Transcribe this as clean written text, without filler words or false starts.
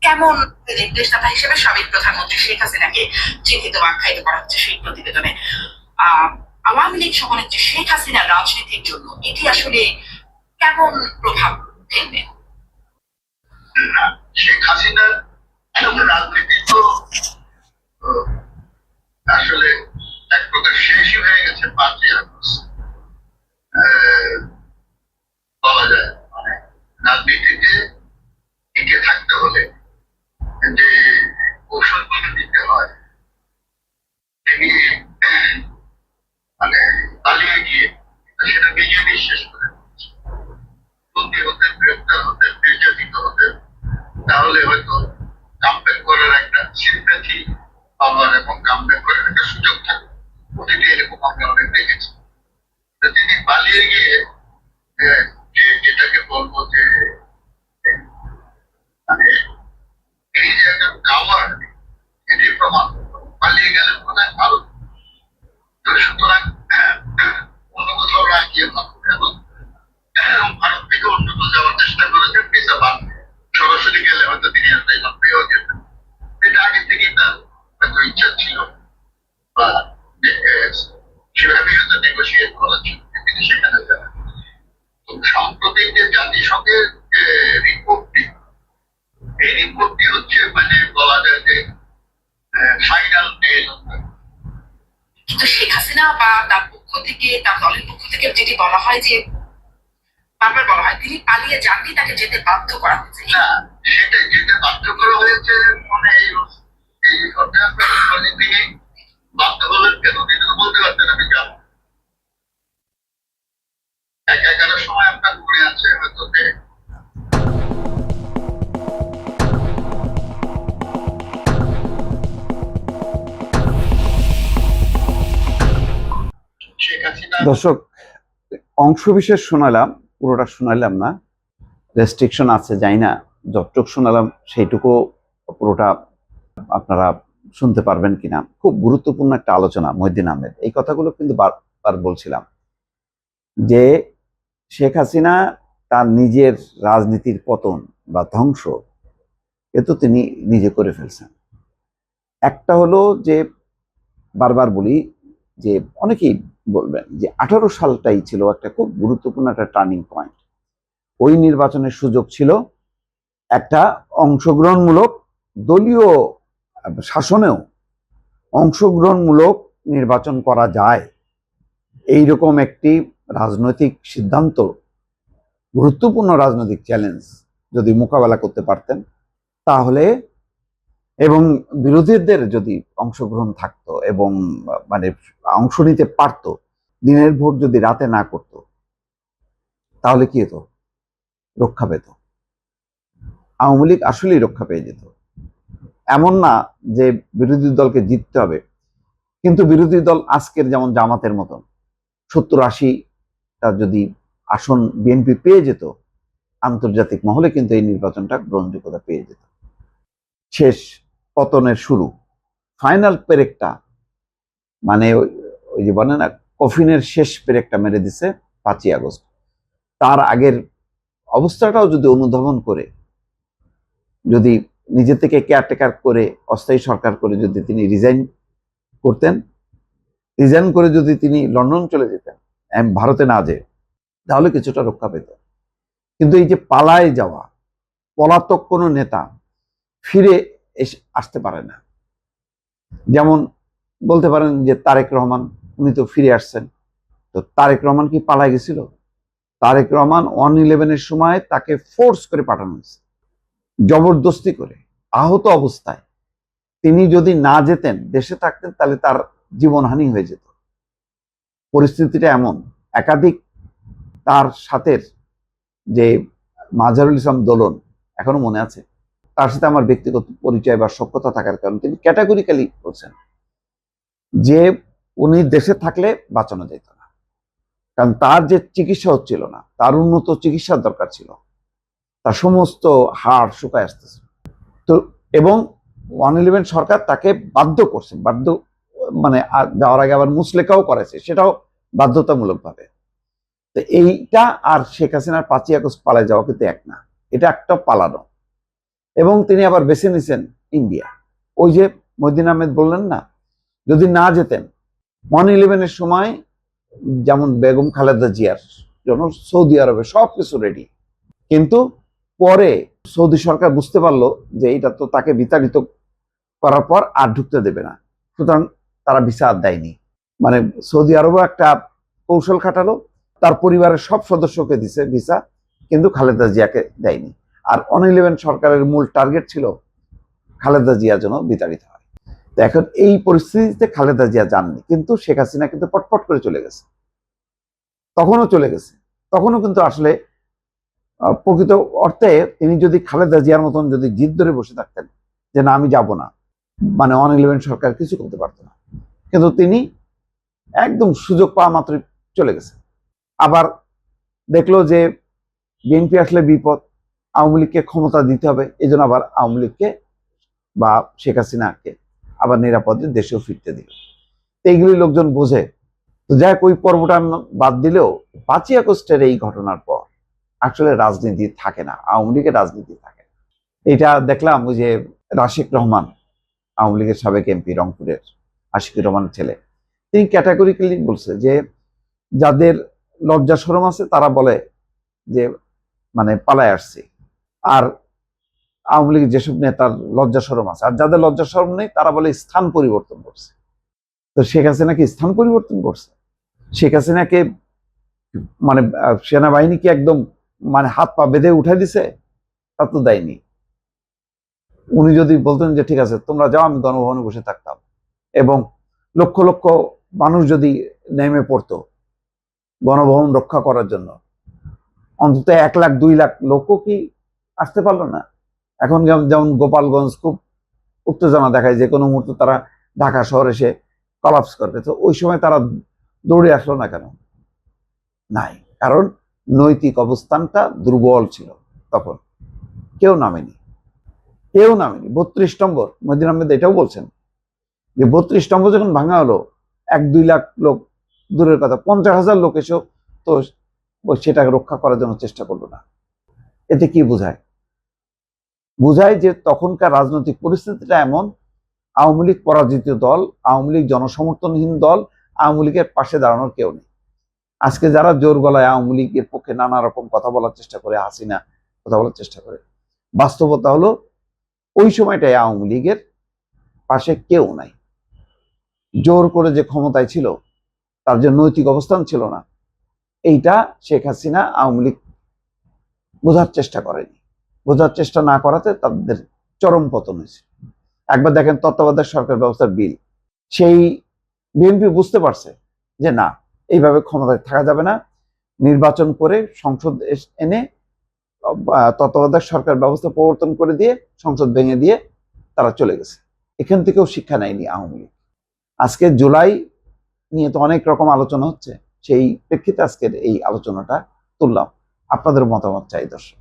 কেমন দেশদাতা হিসেবে সাবেক প্রধানমন্ত্রী শেখ হাসিনাকে চিহ্নিত বা আখ্যায়িত করা হচ্ছে সেই প্রতিবেদনে। আওয়ামী লীগ সভানেত্রী শেখ হাসিনা রাজনীতির জন্য এটি আসলে কেমন প্রভাব ফেলবে? শেখ হাসিনা রাজনীতি তো আসলে এক প্রকার শেষই হয়ে গেছে 5ই আগস্ট। বলা যায় মানে রাজনীতিতে টিকে থাকতে হলে যে কৌশলগুলো দিতে হয় তিনি মানে পালিয়ে গিয়ে সেটা বিজেপি শেষ করে বন্দী হতেন, গ্রেপ্তার হতেন, নির্যাতিত হতেন, তাহলে হয়তো কামব্যাক করার একটা সিম্প্যাথি পাওয়ার এবং কামব্যাক করার একটা সুযোগ থাকে। প্রতিটি এরকম আমরা অনেক দেখেছি। তিনি পালিয়ে গিয়ে যেটাকে বলবো যে মানে এই যে একটা কাওয়ার, এটি প্রমাণ। পালিয়ে গেলেন কোথায়? ভারত। সুতরাং অন্য কোথাও না গিয়ে এবং ভারত থেকে অন্যত্র যাওয়ার চেষ্টা করেছেন ভিসা পান। সরাসরি গেলে হয়তো তিনি একটা পেয়েও যেতেন। এটা আগে থেকেই তার হয়তো ইচ্ছা ছিল বা সেভাবে হয়তো নেগোসিয়েট করার জন্য তিনি সেখানে যাবেন। সম্প্রতি যে জাতিসংঘের যে রিপোর্টটি, এই রিপোর্টটি হচ্ছে মানে বলা যায় যে ফাইনাল নেল। কিন্তু শেখ হাসিনা বা তার পক্ষ থেকে, তার দলের পক্ষ থেকে যেটি বলা হয় যে বারবার বলা হয় তিনি পালিয়ে যাননি, তাকে যেতে বাধ্য করা হয়েছে। না, সেটাই যেতে বাধ্য করা হয়েছে মানে এই তিনি বাধ্য হলেন কেন? তিনি তো বলতে পারতেন আমি যাবো। 11টার সময় আপনার মনে আছে হয়তো যে শেখ হাসিনা। দর্শক, অংশ বিশেষ শোনালাম, পুরোটা শোনালাম না, রেস্ট্রিকশন আছে যাই না, যতটুক শোনালাম সেইটুকু পুরোটা আপনারা শুনতে পারবেন কিনা। খুব গুরুত্বপূর্ণ একটা আলোচনা মহিউদ্দিন আহমেদ। এই কথাগুলো কিন্তু বারবার বলছিলাম যে শেখ হাসিনা তার নিজের রাজনীতির পতন বা ধ্বংস এ তো তিনি নিজে করে ফেলছেন। একটা হলো যে বারবার বলি যে অনেকেই বলবেন যে 18 সালটাই ছিল একটা খুব গুরুত্বপূর্ণ একটা টার্নিং পয়েন্ট। ওই নির্বাচনের সুযোগ ছিল একটা অংশগ্রহণমূলক, দলীয় শাসনেও অংশগ্রহণমূলক নির্বাচন করা যায়, এইরকম একটি রাজনৈতিক সিদ্ধান্ত, গুরুত্বপূর্ণ রাজনৈতিক চ্যালেঞ্জ যদি মোকাবেলা করতে পারতেন তাহলে, এবং বিরোধীদের যদি অংশগ্রহণ থাকতো এবং মানে অংশ নিতে পারত, দিনের ভোট যদি রাতে না করত, তাহলে কি হতো? রক্ষা পেত। আওয়ামী লীগ আসলেই রক্ষা পেয়ে যেত। এমন না যে বিরোধী দলকে জিততে হবে, কিন্তু বিরোধী দল আজকের যেমন জামাতের মতন 70-80টা যদি আসন বিএনপি পেয়ে যেত, আন্তর্জাতিক মহলে কিন্তু এই নির্বাচনটা গ্রহণযোগ্যতা পেয়ে যেত। শেষ পতনের শুরু, ফাইনাল পেরেকটা, মানে ওই যে বলে না, কফিনের শেষ পেরেকটা মেরে দিছে 5ই আগস্ট। তার আগের অবস্থাটাও যদি অনুধাবন করে, যদি নিজে থেকে কেয়ারটেকার করে, অস্থায়ী সরকার করে যদি তিনি রিজাইন করতেন, রিজাইন করে যদি তিনি লন্ডন চলে যেতেন, ভারতে না যেয়ে, তাহলে কিছুটা রক্ষা পেত। কিন্তু এই যে পালায় যাওয়া, পলাতক কোনো নেতা ফিরে আসতে পারে না। যেমন বলতে পারেন যে তারেক রহমান, উনি তো ফিরে আসছেন। তো তারেক রহমান কি পালায় গেছিল? তারেক রহমান 1/11-এর সময় তাকে ফোর্স করে পাঠানো হয়েছে, জবরদস্তি করে, আহত অবস্থায়। তিনি যদি না যেতেন, দেশে থাকতেন, তাহলে তার জীবনহানি হয়ে যেত। পরিস্থিতিটা এমন। একাধিক তার সাথে যে মাজারুল ইসলাম দোলন, এখনো মনে আছে, তার সাথে আমার ব্যক্তিগত পরিচয় বা সখ্যতা থাকার কারণে তিনি ক্যাটাগরিক্যালি বলছেন যে উনি দেশে থাকলে বাঁচানো যেত না, কারণ তার যে চিকিৎসা হচ্ছিল না, তার উন্নত চিকিৎসার দরকার ছিল, তার সমস্ত হাড় শুকায় আসতেছে। তো এবং 1/11 সরকার তাকে বাধ্য করছে, বাধ্য মানে যাওয়ার আগে আবার মুসলেকাও করেছে, সেটাও বাধ্যতামূলক ভাবে। তো এইটা আর শেখ হাসিনার 5ই আগস্ট পালায় যাওয়া কিন্তু এক না, এটা একটা পালানো। এবং তিনি আবার বেছে নিছেন ইন্ডিয়া। ওই যে মহিউদ্দিন আহমেদ বললেন না, যদি না যেতেন 1/11-এর সময় যেমন বেগম খালেদা জিয়ার জন্য সৌদি আরবে সবকিছু রেডি, কিন্তু পরে সৌদি সরকার বুঝতে পারলো যে এটা তো তাকে বিতাড়িত করার পর আর ঢুকতে দেবে না, সুতরাং তারা ভিসা আর দেয়নি। মানে সৌদি আরবও একটা কৌশল খাটালো, তার পরিবারের সব সদস্যকে দিছে ভিসা, কিন্তু খালেদা জিয়াকে দেয়নি। আর 1/11 সরকারের মূল টার্গেট ছিল খালেদা জিয়া যেন বিতাড়িত হয়। তো এখন এই পরিস্থিতিতে খালেদা জিয়া যাননি, কিন্তু শেখ হাসিনা কিন্তু পটপট করে চলে গেছে, তখনও চলে গেছে। তখনও কিন্তু আসলে প্রকৃত অর্থে তিনি যদি খালেদা জিয়ার মতন যদি জিদ ধরে বসে থাকতেন যে না আমি যাব না, মানে 1/11 সরকার কিছু করতে পারতো না, কিন্তু তিনি একদম সুযোগ পাওয়া মাত্রই চলে গেছে। আবার দেখলো যে বিএনপি আসলে বিপদ, আওয়ামী লীগকে ক্ষমতা দিতে হবে, এই জন্য আবার আওয়ামী লীগকে বা শেখ হাসিনাকে আবার নিরাপদে দেশেও ফিরতে দিল। এইগুলি লোকজন বোঝে। তো যাই হোক, ওই পর্বটা বাদ দিলেও 5ই আগস্টের এই ঘটনার পর আসলে রাজনীতি থাকে না, আওয়ামী লীগের রাজনীতি থাকে না। এটা দেখলাম ওই যে রাশিক রহমান, আওয়ামী লীগের সাবেক এমপি, রংপুরের আশিকুর রহমানের ছেলে, তিনি ক্যাটাগরিক্যালি বলছে যে যাদের লজ্জা শরম আছে তারা বলে যে মানে পালায় আসছে, আর আওয়ামী লীগের যেসব নেতার লজ্জা শরম আছে, আর যাদের লজ্জা শরম নেই তারা বলে স্থান পরিবর্তন করছে। তো শেখ হাসিনা কি স্থান পরিবর্তন করছে? শেখ হাসিনাকে মানে সেনাবাহিনীকে একদম মানে হাত পা বেঁধে উঠাই দিছে? তা তো দেয়নি। উনি যদি বলতেন যে ঠিক আছে তোমরা যাও, আমি গণভবনে বসে থাকতাম, এবং লক্ষ লক্ষ মানুষ যদি নেমে পড়তো গণভবন রক্ষা করার জন্য, অন্তত 1 লাখ 2 লাখ লোকও কি আসতে পারলো না? এখন যেমন গোপালগঞ্জ খুব উত্তেজনা দেখায়, যে কোনো মুহূর্তে তারা ঢাকা শহর এসে কলাপস করবে। তো ওই সময় তারা দৌড়ে আসলো না কেন? নাই, কারণ নৈতিক অবস্থানটা দুর্বল ছিল তখন, কেউ নামেনি। 32 নম্বর মহিউদ্দিন আহমেদ এটাও বলছেন যে 32 নম্বর যখন ভাঙা হলো, 1-2 লাখ লোক দূরের কথা, 50,000 লোক এসেও তো সেটাকে রক্ষা করার জন্য চেষ্টা করলো না। এতে কি বোঝায়? বোঝায় যে তখনকার রাজনৈতিক পরিস্থিতিটা এমন, আওয়ামী লীগ পরাজিত দল, আওয়ামী লীগ জনসমর্থনহীন দল, আওয়ামী লীগের পাশে দাঁড়ানোর কেউ নেই। আজকে যারা জোর গলায় আওয়ামী লীগের পক্ষে নানা রকম কথা বলার চেষ্টা করে, হাসিনা কথা বলার চেষ্টা করে, বাস্তবতা হলো ওই সময়টায় আওয়ামী লীগের পাশে কেউ নাই। জোর করে যে ক্ষমতায় ছিল, তার যে নৈতিক অবস্থান ছিল না, এইটা শেখ হাসিনা আওয়ামী লীগ বোঝার চেষ্টা করেনি। বোঝার চেষ্টা না করাতে তাদের চরম পতন হয়েছে। একবার দেখেন তত্ত্বাবধায়ক সরকার ব্যবস্থার বিল, সেই বিএনপি বুঝতে পারছে যে না, এইভাবে ক্ষমতায় থাকা যাবে না, নির্বাচন করে সংসদ এনে তত্ত্বাবধায়ক সরকার ব্যবস্থা প্রবর্তন করে দিয়ে সংসদ ভেঙে দিয়ে তারা চলে গেছে। এখান থেকেও শিক্ষা নেয়নি আওয়ামী লীগ। আজকে জুলাই নিয়ে তো অনেক রকম আলোচনা হচ্ছে, সেই প্রেক্ষিতে আজকের এই আলোচনাটা তুললাম। আপনাদের মতামত চাই দর্শক।